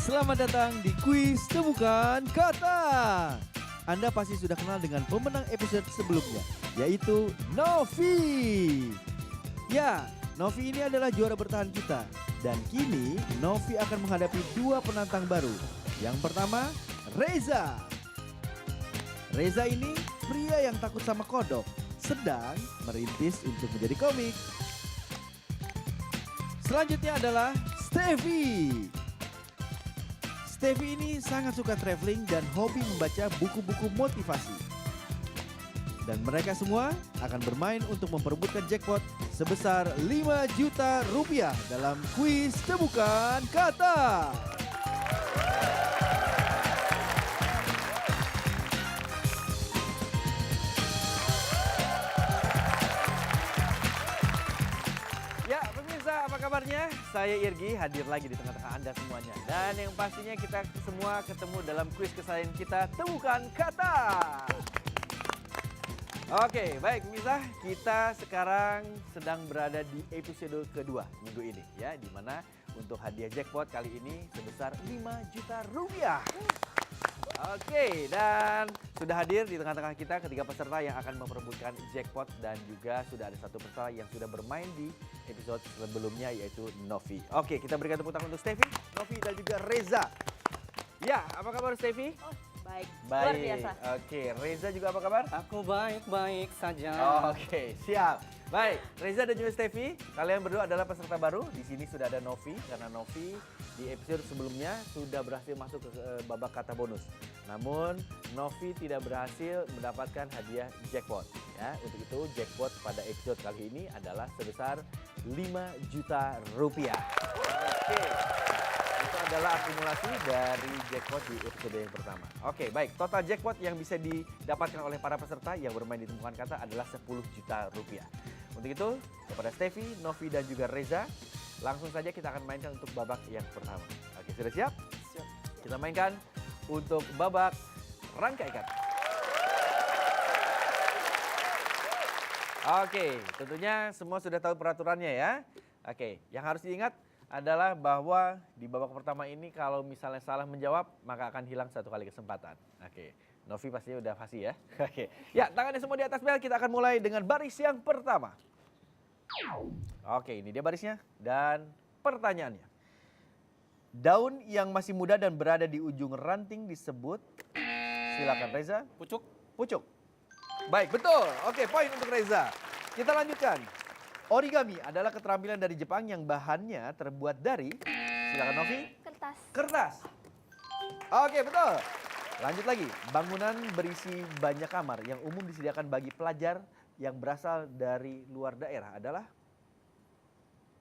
Selamat datang di kuis temukan kata. Anda pasti sudah kenal dengan pemenang episode sebelumnya, yaitu Novi. Ya, Novi ini adalah juara bertahan kita. Dan kini Novi akan menghadapi dua penantang baru. Yang pertama, Reza. Reza ini pria yang takut sama kodok, sedang merintis untuk menjadi komik. Selanjutnya adalah Steffi. Steffi ini sangat suka traveling dan hobi membaca buku-buku motivasi. Dan mereka semua akan bermain untuk memperebutkan jackpot sebesar 5 juta rupiah dalam kuis temukan kata. Ya, pemirsa, apa kabarnya? Saya Irgi hadir lagi di tengah-tengah Anda semuanya. Dan yang pastinya kita semua ketemu dalam kuis kesayangan kita, Temukan Kata. Oke, baik pemirsa, kita sekarang sedang berada di episode kedua minggu ini ya, di mana untuk hadiah jackpot kali ini sebesar 5 juta rupiah. Oke, dan sudah hadir di tengah-tengah kita ketiga peserta yang akan memperebutkan jackpot dan juga sudah ada satu peserta yang sudah bermain di episode sebelumnya yaitu Novi. Oke, kita berikan tepuk tangan untuk Steffi, Novi dan juga Reza. Ya, apa kabar Steffi? Oh, baik. Baik. Luar biasa. Oke, Reza juga apa kabar? Aku baik-baik saja. Oke, siap. Baik, Reza dan juga Steffi, kalian berdua adalah peserta baru. Di sini sudah ada Novi, karena Novi di episode sebelumnya sudah berhasil masuk ke babak kata bonus. Namun, Novi tidak berhasil mendapatkan hadiah jackpot. Ya, untuk itu jackpot pada episode kali ini adalah sebesar 5 juta rupiah. Oke. Itu adalah akumulasi dari jackpot di episode yang pertama. Oke, baik. Total jackpot yang bisa didapatkan oleh para peserta yang bermain di Temukan Kata adalah 10 juta rupiah. Untuk itu, kepada Steffi, Novi, dan juga Reza, langsung saja kita akan mainkan untuk babak yang pertama. Oke, sudah siap? Siap. Kita mainkan untuk babak rangkai kata. Oke, tentunya semua sudah tahu peraturannya ya. Oke, yang harus diingat adalah bahwa di babak pertama ini kalau misalnya salah menjawab maka akan hilang satu kali kesempatan. Oke, Novi pastinya udah fasih ya. Oke, ya tangannya semua di atas bel, kita akan mulai dengan baris yang pertama. Oke, ini dia barisnya dan pertanyaannya. Daun yang masih muda dan berada di ujung ranting disebut, silakan Reza. Pucuk. Pucuk. Baik, betul. Oke, poin untuk Reza. Kita lanjutkan. Origami adalah keterampilan dari Jepang yang bahannya terbuat dari, silakan Novi. Kertas. Kertas. Oke, betul. Lanjut lagi. Bangunan berisi banyak kamar yang umum disediakan bagi pelajar yang berasal dari luar daerah adalah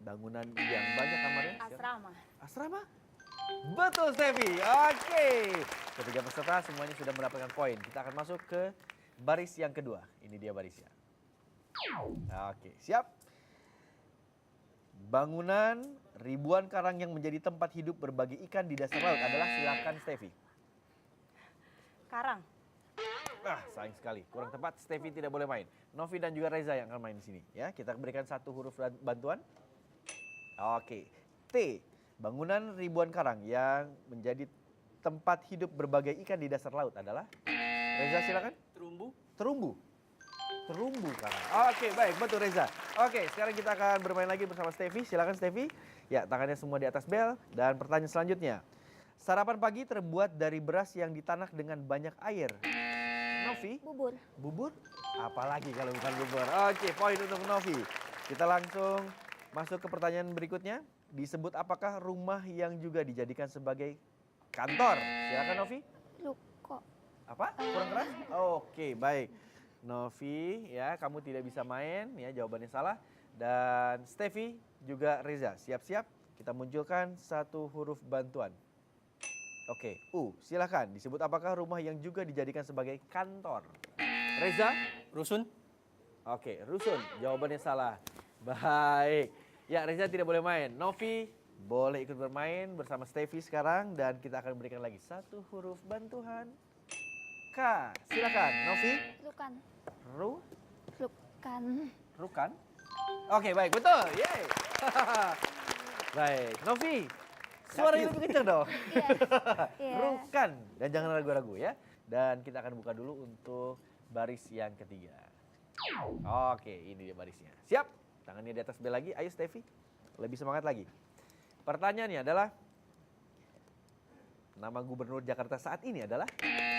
bangunan yang banyak kamarnya. Asrama. Asrama? Betul, Steffi. Oke. Ketiga peserta semuanya sudah mendapatkan poin. Kita akan masuk ke baris yang kedua. Ini dia barisnya. Oke, siap. Bangunan ribuan karang yang menjadi tempat hidup berbagai ikan di dasar laut adalah, silakan Steffi. Karang. Sayang sekali. Kurang tepat, Steffi tidak boleh main. Novi dan juga Reza yang akan main di sini. Ya, kita berikan satu huruf bantuan. Oke. T. Bangunan ribuan karang yang menjadi tempat hidup berbagai ikan di dasar laut adalah, Reza silakan. Terumbu. Terumbu. Terumbu karang. Oke, baik, betul Reza. Oke, sekarang kita akan bermain lagi bersama Steffi. Silakan Steffi. Ya, tangannya semua di atas bel. Dan pertanyaan selanjutnya. Sarapan pagi terbuat dari beras yang ditanak dengan banyak air. Novi? Bubur. Bubur? Apalagi kalau bukan bubur. Oke, poin untuk Novi. Kita langsung masuk ke pertanyaan berikutnya. Disebut apakah rumah yang juga dijadikan sebagai kantor? Silakan Novi. Ruko. Apa? Kurang keras? Oke, baik. Novi, ya kamu tidak bisa main, ya jawabannya salah. Dan Steffi juga Reza, siap-siap. Kita munculkan satu huruf bantuan. Oke, silakan. Disebut apakah rumah yang juga dijadikan sebagai kantor? Reza? Rusun. Oke, rusun. Jawabannya salah. Baik. Ya, Reza tidak boleh main. Novi boleh ikut bermain bersama Steffi sekarang. Dan kita akan berikan lagi satu huruf bantuan. K. Silakan, Novi. Rukan. Rukan. Rukan. Oke, baik. Betul. Yeay. Baik. Novi, Suaranya lebih kencang dong. Iya. Iya. Rukan. Dan jangan ragu-ragu ya. Dan kita akan buka dulu untuk baris yang ketiga. Oke, ini dia barisnya. Siap? Tangannya di atas bel lagi. Ayo Steffi, lebih semangat lagi. Pertanyaannya adalah, nama gubernur Jakarta saat ini adalah?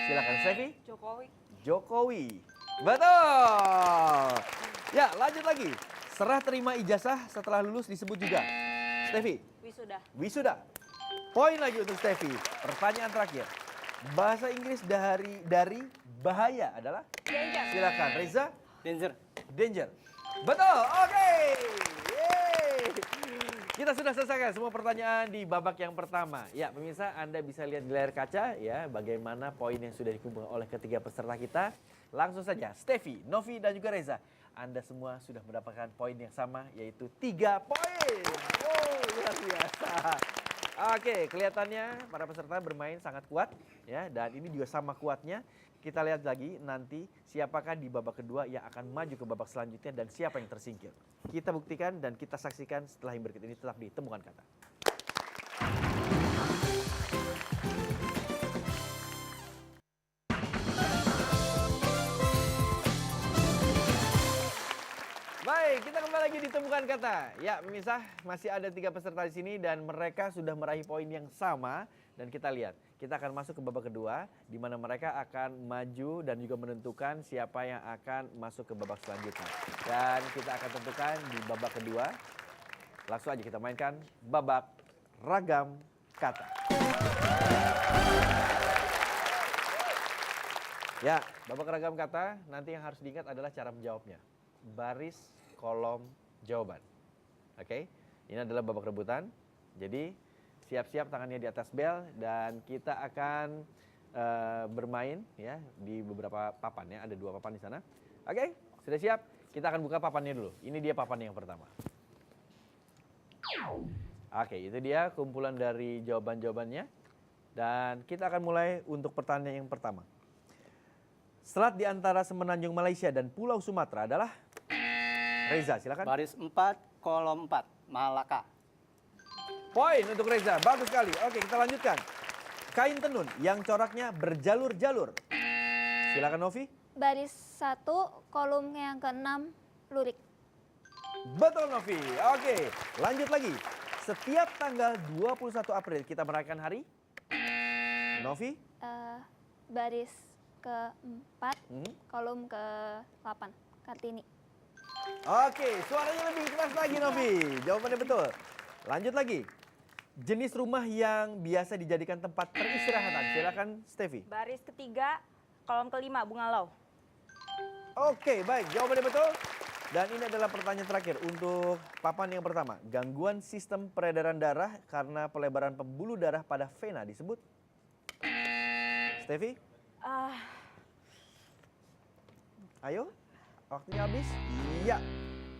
Silakan Steffi. Jokowi. Jokowi. Betul. Ya, lanjut lagi. Serah terima ijazah setelah lulus disebut juga. Steffi. Wisuda. Wisuda. Poin lagi untuk Steffi. Pertanyaan terakhir. Bahasa Inggris dari bahaya adalah? Danger. Silakan Reza. Danger. Danger. Betul. Oke. Yeay. Kita sudah selesaikan semua pertanyaan di babak yang pertama. Ya, pemirsa, Anda bisa lihat di layar kaca ya bagaimana poin yang sudah dikumpulkan oleh ketiga peserta kita. Langsung saja, Steffi, Novi dan juga Reza. Anda semua sudah mendapatkan poin yang sama, yaitu 3 poin. Wow, luar biasa. Oke, kelihatannya para peserta bermain sangat kuat ya, dan ini juga sama kuatnya. Kita lihat lagi nanti siapakah di babak kedua yang akan maju ke babak selanjutnya dan siapa yang tersingkir. Kita buktikan dan kita saksikan setelah yang berikut ini, tetap di Temukan Kata. Baik, kita kembali lagi di Temukan Kata. Ya, pemirsa, masih ada 3 peserta di sini dan mereka sudah meraih poin yang sama. Dan kita lihat, kita akan masuk ke babak kedua, di mana mereka akan maju dan juga menentukan siapa yang akan masuk ke babak selanjutnya. Dan kita akan tentukan di babak kedua, langsung aja kita mainkan babak ragam kata. Ya, babak ragam kata, nanti yang harus diingat adalah cara menjawabnya. Baris kolom jawaban. Oke, ini adalah babak rebutan. Jadi siap-siap tangannya di atas bel dan kita akan bermain ya di beberapa papan ya. Ada 2 papan di sana. Oke, sudah siap? Kita akan buka papannya dulu. Ini dia papan yang pertama. Oke, itu dia kumpulan dari jawaban-jawabannya. Dan kita akan mulai untuk pertanyaan yang pertama. Selat di antara semenanjung Malaysia dan Pulau Sumatera adalah? Reza, silakan. Baris 4, kolom 4, Malaka. Poin untuk Reza, bagus sekali. Oke, kita lanjutkan. Kain tenun yang coraknya berjalur-jalur. Silakan Novi. Baris 1, kolom yang ke-6, lurik. Betul Novi. Oke, lanjut lagi. Setiap tanggal 21 April kita merayakan hari? Novi. Baris ke-4, Hmm. kolom ke-8, Kartini. Oke, suaranya lebih keras lagi Novi. Jawabannya betul. Lanjut lagi. Jenis rumah yang biasa dijadikan tempat peristirahatan. Silakan Steffi. Baris ketiga, kolom kelima, Bungalau. Oke, baik. Jawabannya betul. Dan ini adalah pertanyaan terakhir untuk papan yang pertama. Gangguan sistem peredaran darah karena pelebaran pembuluh darah pada vena disebut? Steffi, ayo. Waktunya habis? Iya.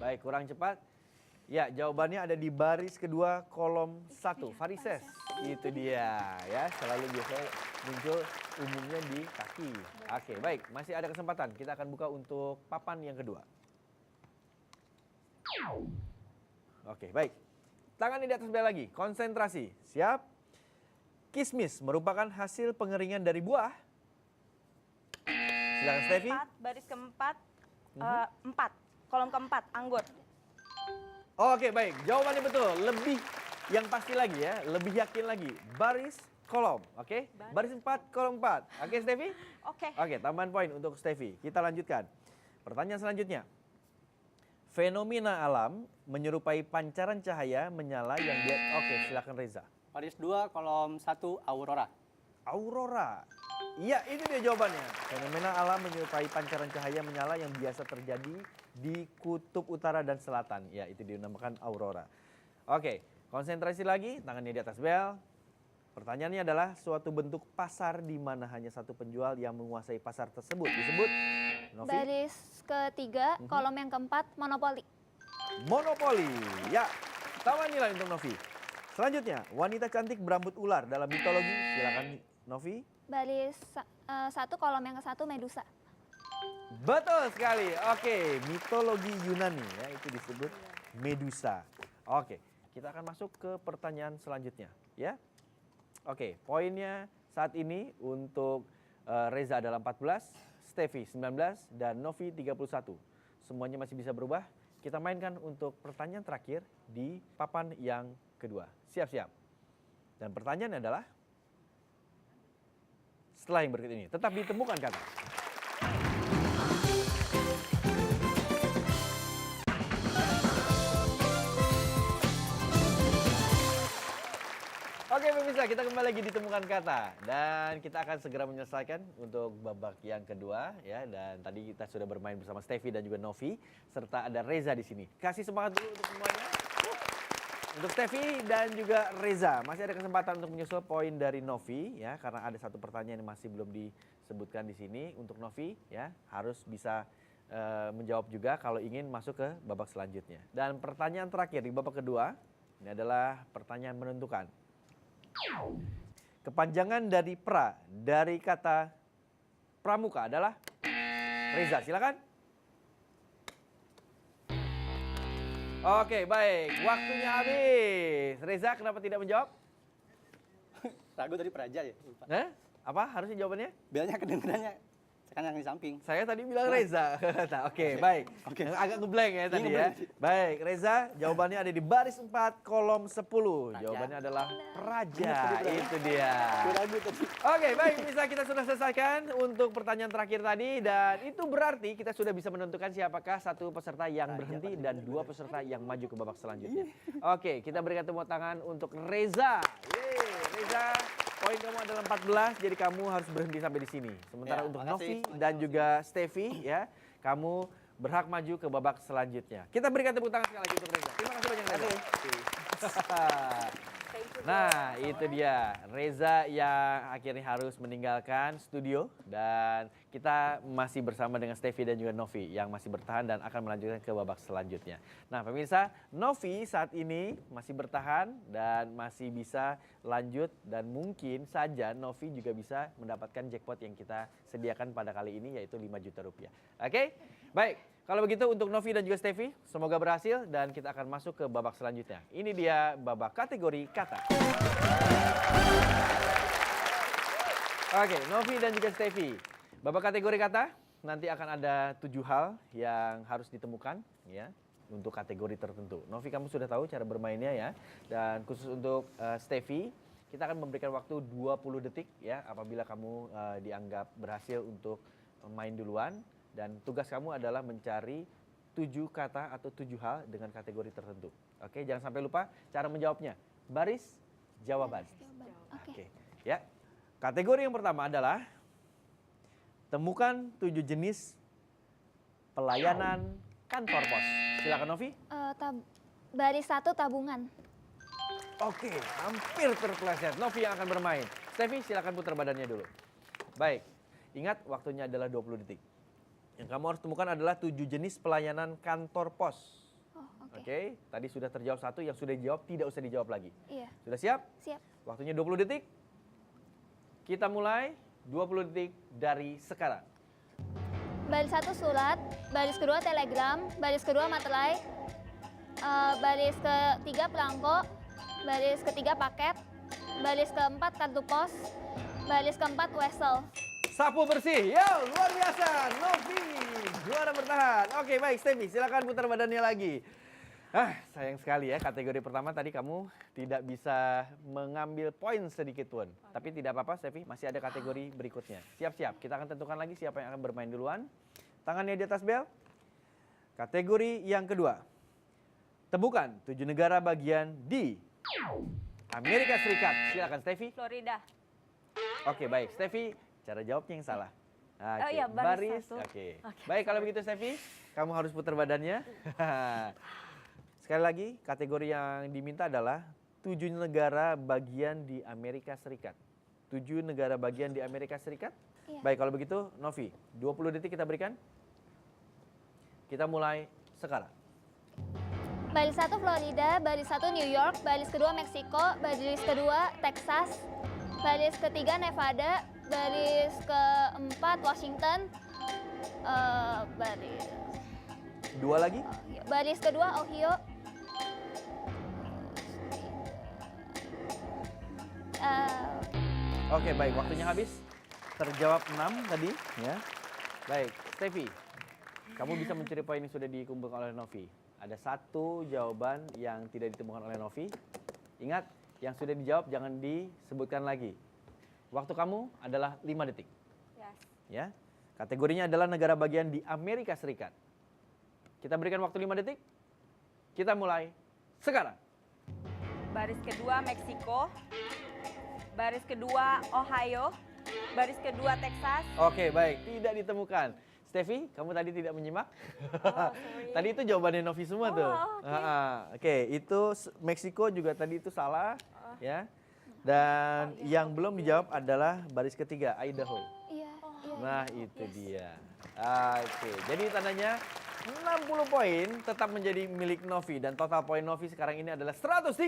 Baik, kurang cepat. Ya, jawabannya ada di baris kedua kolom 1, varises. Itu dia ya, selalu biasanya muncul umumnya di kaki. Oke, baik, masih ada kesempatan. Kita akan buka untuk papan yang kedua. Oke, baik. Tangan di atas bel lagi, konsentrasi. Siap? Kismis merupakan hasil pengeringan dari buah. Silakan Steffi. 4, baris keempat, 4, kolom keempat, anggur. Oke, baik. Jawabannya betul. Lebih yang pasti lagi ya, lebih yakin lagi. Baris kolom, oke? Baris 4, kolom 4. Oke, Steffi? Oke. Oke, tambahan poin untuk Steffi. Kita lanjutkan. Pertanyaan selanjutnya. Fenomena alam menyerupai pancaran cahaya menyala yang dia... Oke, silakan Reza. Baris 2, kolom 1, Aurora. Aurora. Iya, itu dia jawabannya. Fenomena alam menyerupai pancaran cahaya menyala yang biasa terjadi di kutub utara dan selatan. Ya, itu dinamakan aurora. Oke, konsentrasi lagi, tangannya di atas bel. Pertanyaannya adalah suatu bentuk pasar di mana hanya satu penjual yang menguasai pasar tersebut. Disebut? Novi? Baris ketiga, kolom yang keempat, monopoli. Monopoli. Ya, taman nilai untuk Novi. Selanjutnya, wanita cantik berambut ular dalam mitologi. Silakan Novi. Baris 1, kolom yang ke-1, Medusa. Betul sekali. Oke, mitologi Yunani ya, itu disebut Medusa. Oke, kita akan masuk ke pertanyaan selanjutnya, ya. Oke, poinnya saat ini untuk Reza adalah 14, Steffi 19, dan Novi 31. Semuanya masih bisa berubah. Kita mainkan untuk pertanyaan terakhir di papan yang kedua. Siap-siap. Dan pertanyaannya adalah, setelah yang berikut ini, tetap ditemukan kata. Oke pemirsa, kita kembali lagi ditemukan kata dan kita akan segera menyelesaikan untuk babak yang kedua ya. Dan tadi kita sudah bermain bersama Steffi dan juga Novi serta ada Reza di sini. Kasih semangat dulu untuk semuanya. Untuk Steffi dan juga Reza masih ada kesempatan untuk menyusul poin dari Novi ya, karena ada satu pertanyaan yang masih belum disebutkan di sini. Untuk Novi ya harus bisa menjawab juga kalau ingin masuk ke babak selanjutnya. Dan pertanyaan terakhir di babak kedua ini adalah pertanyaan menentukan. Kepanjangan dari dari kata pramuka adalah Reza, silakan. Oke, baik. Waktunya habis. Reza, kenapa tidak menjawab? Ragu tadi praja ya, lupa. Apa harusnya jawabannya? Bilangnya kedengerannya kan yang di samping. Saya tadi bilang Reza. Nah, oke, baik. Oke. Agak ngeblank ya tadi ya. Baik, Reza, jawabannya ada di baris 4 kolom 10. Jawabannya adalah praja. Itu dia. Ragu tadi. Oke, baik, bisa kita sudah selesaikan untuk pertanyaan terakhir tadi dan itu berarti kita sudah bisa menentukan siapakah satu peserta yang berhenti dan dua peserta yang maju ke babak selanjutnya. Oke, kita berikan tepuk tangan untuk Reza. Yeay, Reza, poin kamu adalah 14, jadi kamu harus berhenti sampai di sini. Sementara Ya, untuk makasih. Novi dan juga Steffi ya, kamu berhak maju ke babak selanjutnya. Kita berikan tepuk tangan sekali lagi untuk Reza. Terima kasih banyak Reza. Nah, itu dia Reza yang akhirnya harus meninggalkan studio dan kita masih bersama dengan Steffi dan juga Novi yang masih bertahan dan akan melanjutkan ke babak selanjutnya. Nah, pemirsa, Novi saat ini masih bertahan dan masih bisa lanjut dan mungkin saja Novi juga bisa mendapatkan jackpot yang kita sediakan pada kali ini yaitu 5 juta rupiah. Oke? Baik. Kalau begitu untuk Novi dan juga Steffi, semoga berhasil dan kita akan masuk ke babak selanjutnya. Ini dia babak kategori kata. Oke, Novi dan juga Steffi. Babak kategori kata nanti akan ada 7 hal yang harus ditemukan ya untuk kategori tertentu. Novi, kamu sudah tahu cara bermainnya ya. Dan khusus untuk Steffi, kita akan memberikan waktu 20 detik ya apabila kamu dianggap berhasil untuk main duluan. Dan tugas kamu adalah mencari 7 kata atau 7 hal dengan kategori tertentu. Oke, jangan sampai lupa cara menjawabnya. Baris jawaban. Oke. Ya. Kategori yang pertama adalah temukan 7 jenis pelayanan kantor pos. Silakan Novi. Baris 1 tabungan. Oke, hampir terpeleset. Novi yang akan bermain. Steffi, silakan putar badannya dulu. Baik. Ingat waktunya adalah 20 detik. Yang kamu harus temukan adalah 7 jenis pelayanan kantor pos. Oh, Oke, tadi sudah terjawab 1, yang sudah dijawab tidak usah dijawab lagi. Iya. Sudah siap? Siap. Waktunya 20 detik. Kita mulai 20 detik dari sekarang. Baris 1 surat, baris kedua telegram, baris kedua materai, baris ketiga pelangko, baris ketiga paket, baris keempat kartu pos, baris keempat wesel. Sapu bersih, yo luar biasa, Novi juara bertahan. Oke baik, Steffi silakan putar badannya lagi. Sayang sekali ya kategori pertama tadi kamu tidak bisa mengambil poin sedikit pun. Tapi tidak apa-apa Steffi, masih ada kategori berikutnya. Siap-siap, kita akan tentukan lagi siapa yang akan bermain duluan. Tangannya di atas bel. Kategori yang kedua, temukan 7 negara bagian di Amerika Serikat. Silakan Steffi. Florida. Oke baik, Steffi. Cara jawabnya yang salah. Oke, iya, baris satu. Oke. Baik, kalau begitu Steffi, kamu harus putar badannya. Sekali lagi, kategori yang diminta adalah 7 negara bagian di Amerika Serikat. 7 negara bagian di Amerika Serikat? Iya. Baik, kalau begitu Novi, 20 detik kita berikan. Kita mulai sekarang. Baris 1 Florida, baris 1 New York, baris kedua Meksiko, baris kedua Texas, baris ketiga Nevada, baris keempat Washington, Dua lagi. baris kedua Ohio, Oke, baik. Waktunya habis. Terjawab 6 tadi, ya. Baik, Steffi. Kamu bisa mencuri poin yang sudah dikumpulkan oleh Novi. Ada satu jawaban yang tidak ditemukan oleh Novi. Ingat, yang sudah dijawab jangan disebutkan lagi. Waktu kamu adalah 5 detik. Yes. Ya. Kategorinya adalah negara bagian di Amerika Serikat. Kita berikan waktu 5 detik. Kita mulai sekarang. Baris kedua Meksiko. Baris kedua Ohio. Baris kedua Texas. Oke, baik. Tidak ditemukan. Steffi, kamu tadi tidak menyimak? Sorry. Tadi itu jawabannya Novi semua tuh. oke. Oke, itu Meksiko juga tadi itu salah, ya. Dan yang belum dijawab adalah baris ketiga, Idaho. Iya. Nah, itu dia. Oke, jadi tandanya 60 poin tetap menjadi milik Novi dan total poin Novi sekarang ini adalah 130. Oke.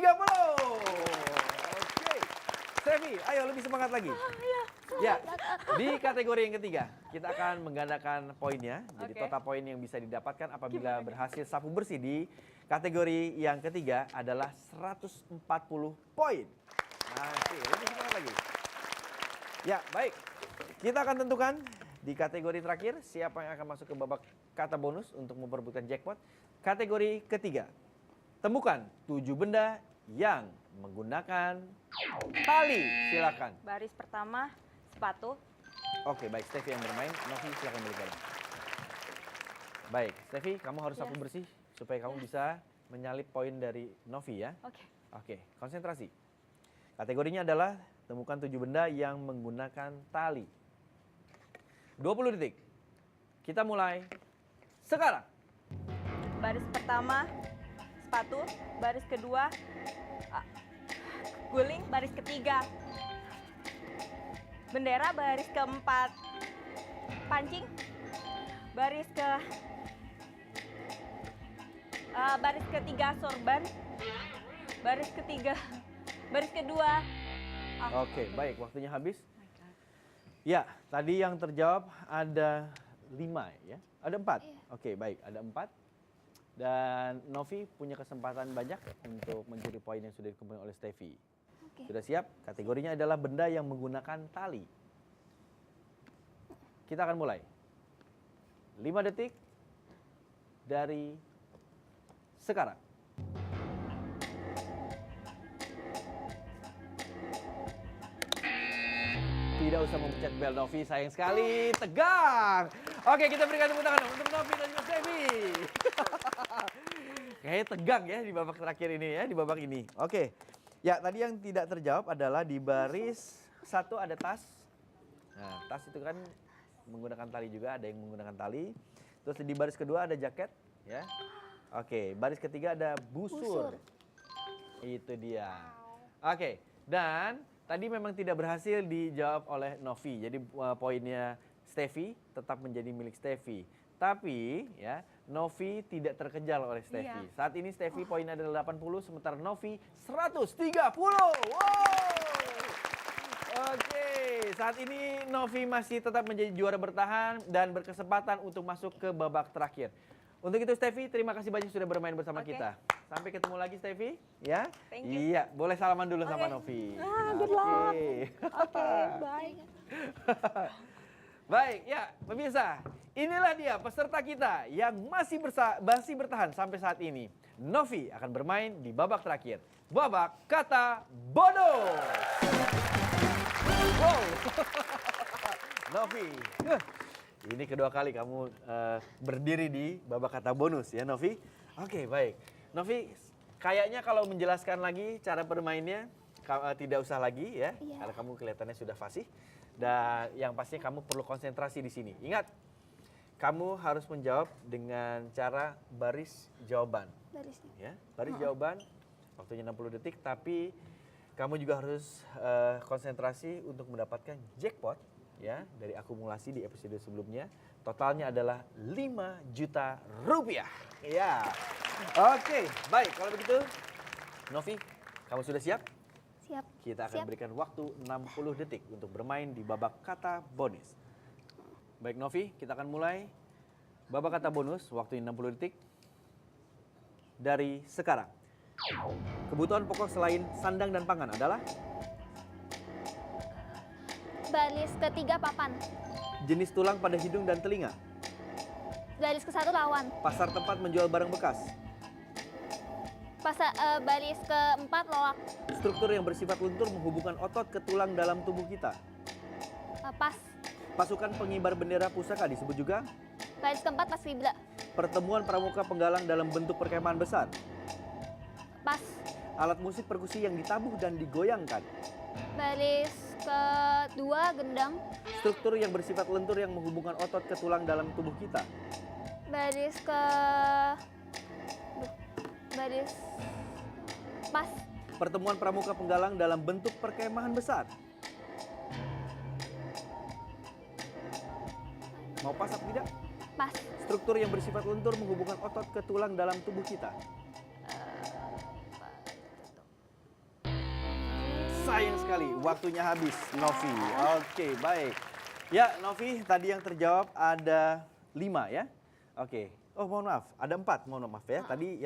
Steffi, ayo lebih semangat lagi. Ya, di kategori yang ketiga kita akan menggandakan poinnya. Jadi Oke. total poin yang bisa didapatkan apabila berhasil sapu bersih di kategori yang ketiga adalah 140 poin. Oke, lebih semangat lagi. Ya, baik. Kita akan tentukan di kategori terakhir siapa yang akan masuk ke babak kata bonus untuk memperebutkan jackpot. Kategori ketiga. Temukan 7 benda yang menggunakan tali. Silakan. Baris pertama sepatu. Oke, baik. Steffi yang bermain. Novi silakan balik badan. Baik, Steffi, kamu harus sapu bersih supaya kamu bisa menyalip poin dari Novi ya. Oke. Oke, konsentrasi. Kategorinya adalah temukan 7 benda yang menggunakan tali. 20 detik. Kita mulai sekarang. Baris pertama sepatu. Baris kedua guling. Baris ketiga bendera. Baris keempat pancing. Baris ketiga sorban. Baris kedua Oke, baik. Waktunya habis. Ya, tadi yang terjawab ada 5 ya. Ada 4. Oke, baik. Ada 4. Dan Novi punya kesempatan banyak untuk mencuri poin yang sudah dikumpulkan oleh Steffi. Oke. Sudah siap? Kategorinya adalah benda yang menggunakan tali. Kita akan mulai. 5 detik dari sekarang. Tidak usah memencet bel Novi, sayang sekali, tegang. Oke, kita berikan tepuk tangan untuk Novi dan juga Steffi. Kayaknya tegang ya di babak terakhir ini ya, di babak ini. Oke, ya tadi yang tidak terjawab adalah di baris 1 ada tas. Nah, tas itu kan menggunakan tali juga, ada yang menggunakan tali. Terus di baris kedua ada jaket, ya. Oke, baris ketiga ada busur. Itu dia. Oke, dan tadi memang tidak berhasil dijawab oleh Novi. Jadi poinnya Steffi tetap menjadi milik Steffi. Tapi ya, Novi tidak terkejar oleh Steffi. Iya. Saat ini Steffi poinnya adalah 80 sementara Novi 130. Wow! Oke, saat ini Novi masih tetap menjadi juara bertahan dan berkesempatan untuk masuk ke babak terakhir. Untuk itu Steffi, terima kasih banyak sudah bermain bersama Oke. kita. Sampai ketemu lagi Steffi, ya. Thank you. Iya, boleh salaman dulu sama Oke. Novi. Good luck. Oke. Bye. Baik, ya pemirsa, inilah dia peserta kita yang masih bertahan sampai saat ini. Novi akan bermain di babak terakhir, babak kata bonus. Wow, Novi, ini kedua kali kamu berdiri di babak kata bonus ya Novi. Oke, baik. Novi, kayaknya kalau menjelaskan lagi cara bermainnya tidak usah lagi ya, Iya. karena kamu kelihatannya sudah fasih. Dan yang pastinya kamu perlu konsentrasi di sini. Ingat, kamu harus menjawab dengan cara baris jawaban. Barisnya. Ya, baris jawaban, waktunya 60 detik, tapi kamu juga harus konsentrasi untuk mendapatkan jackpot ya dari akumulasi di episode sebelumnya. Totalnya adalah 5 juta rupiah. Ya, oke, baik kalau begitu, Novi, kamu sudah siap? Siap. Kita akan Siap. berikan waktu 60 detik untuk bermain di babak kata bonus. Baik Novi, kita akan mulai babak kata bonus, waktu 60 detik dari sekarang. Kebutuhan pokok selain sandang dan pangan adalah? baris ketiga papan, Jenis tulang pada hidung dan telinga. baris ke-1 lawan, Pasar tempat menjual barang bekas. baris ke-4 loak, Struktur yang bersifat lentur menghubungkan otot ke tulang dalam tubuh kita. pas, Pasukan pengibar bendera pusaka disebut juga. baris ke-4 pas fibra, Pertemuan pramuka penggalang dalam bentuk perkemahan besar. pas, Alat musik perkusi yang ditabuh dan digoyangkan. baris ke-2 gendang, Struktur yang bersifat lentur yang menghubungkan otot ke tulang dalam tubuh kita. baris ke baris pas, Pertemuan pramuka penggalang dalam bentuk perkemahan besar. Mau pas atau tidak? pas, Struktur yang bersifat lentur menghubungkan otot ke tulang dalam tubuh kita. Sayang sekali, waktunya habis, Novi. Oke, baik. Ya, Novi, tadi yang terjawab ada 5 ya? Oke. Oh, mohon maaf, ada 4, mohon maaf ya. Tadi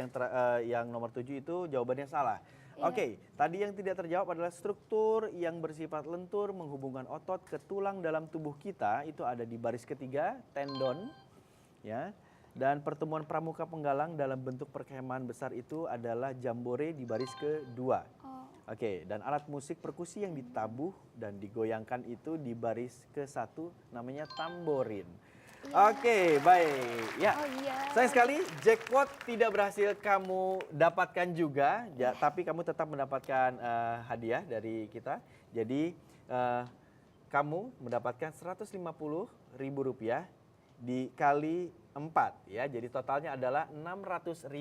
yang nomor 7 itu jawabannya salah. Iya. Oke, tadi yang tidak terjawab adalah struktur yang bersifat lentur menghubungkan otot ke tulang dalam tubuh kita. Itu ada di baris ketiga, tendon. Ya. Dan pertemuan pramuka penggalang dalam bentuk perkemahan besar itu adalah jambore di baris kedua. oh, Oke, dan alat musik perkusi yang ditabuh dan digoyangkan itu di baris ke-1 namanya tamborin. Oke, baik. Ya. oh iya, Sayang sekali, jackpot tidak berhasil kamu dapatkan juga, tapi kamu tetap mendapatkan hadiah dari kita. Jadi, kamu mendapatkan Rp150.000 dikali 4 ya. Jadi totalnya adalah Rp600.000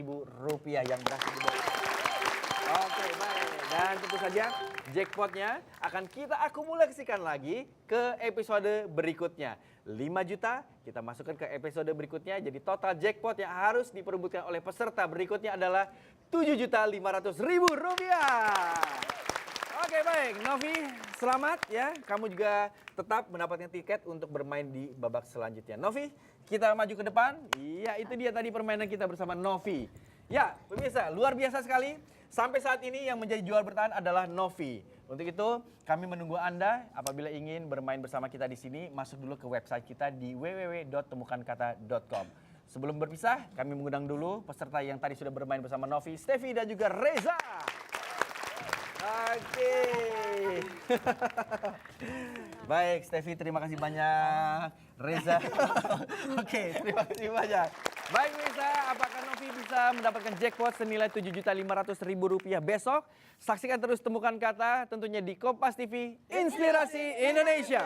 yang berhasil dibawa. Oke, baik. Dan tentu saja jackpotnya akan kita akumulasikan lagi ke episode berikutnya. 5 juta kita masukkan ke episode berikutnya. Jadi total jackpot yang harus diperebutkan oleh peserta berikutnya adalah Rp7.500.000. Oke, baik. Novi, selamat ya. Kamu juga tetap mendapatkan tiket untuk bermain di babak selanjutnya. Novi, kita maju ke depan. Iya, itu dia tadi permainan kita bersama Novi. Ya, pemirsa, luar biasa sekali. Sampai saat ini yang menjadi juara bertahan adalah Novi. Untuk itu, kami menunggu Anda apabila ingin bermain bersama kita di sini, masuk dulu ke website kita di www.temukankata.com. Sebelum berpisah, kami mengundang dulu peserta yang tadi sudah bermain bersama Novi, Steffi dan juga Reza. Oke. Baik, Steffi, terima kasih banyak. Reza. Oke, terima kasih banyak. Baik, Reza, apakah Novi bisa mendapatkan jackpot senilai Rp7.500.000 besok? Saksikan terus Temukan Kata tentunya di Kompas TV Inspirasi Indonesia.